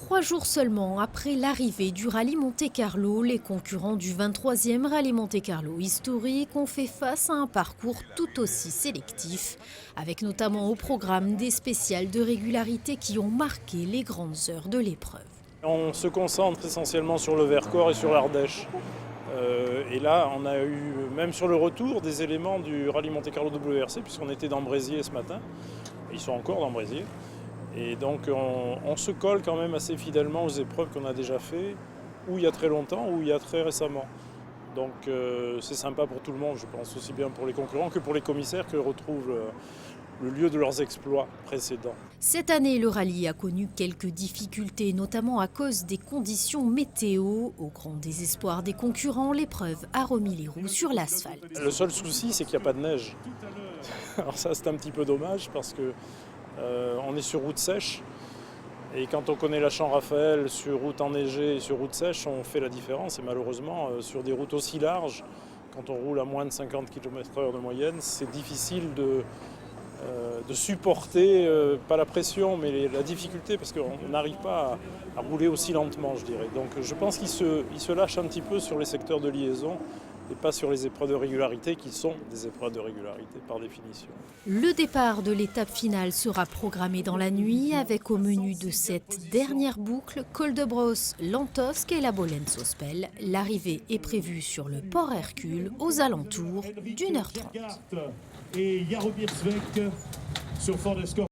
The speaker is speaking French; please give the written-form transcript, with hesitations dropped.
3 jours seulement après l'arrivée du rallye Monte-Carlo, les concurrents du 23e rallye Monte-Carlo historique ont fait face à un parcours tout aussi sélectif, avec notamment au programme des spéciales de régularité qui ont marqué les grandes heures de l'épreuve. On se concentre essentiellement sur le Vercors et sur l'Ardèche. Et là, on a eu, même sur le retour, des éléments du rallye Monte-Carlo WRC, puisqu'on était dans Bréziers ce matin. Ils sont encore dans Bréziers. Et donc, on se colle quand même assez fidèlement aux épreuves qu'on a déjà fait, ou il y a très longtemps, ou il y a très récemment. Donc, c'est sympa pour tout le monde, je pense, aussi bien pour les concurrents que pour les commissaires qui retrouvent le lieu de leurs exploits précédents. Cette année, le rallye a connu quelques difficultés, notamment à cause des conditions météo. Au grand désespoir des concurrents, l'épreuve a remis les roues sur l'asphalte. Le seul souci, c'est qu'il n'y a pas de neige. Alors ça, c'est un petit peu dommage parce que on est sur route sèche. Et quand on connaît la Champ-Raphaël sur route enneigée et sur route sèche, on fait la différence. Et malheureusement, sur des routes aussi larges, quand on roule à moins de 50 km/h de moyenne, c'est difficile de supporter, pas la pression, mais la difficulté, parce qu'on n'arrive pas à rouler aussi lentement, je dirais. Donc je pense qu'il se lâche un petit peu sur les secteurs de liaison et pas sur les épreuves de régularité, qui sont des épreuves de régularité par définition. Le départ de l'étape finale sera programmé dans la nuit, avec au menu de cette dernière boucle Col de Brosse, Lantosque et la Bolène-Sospel. L'arrivée est prévue sur le port Hercule aux alentours d'1h30. Et Jaromír Švec sur Ford Escort.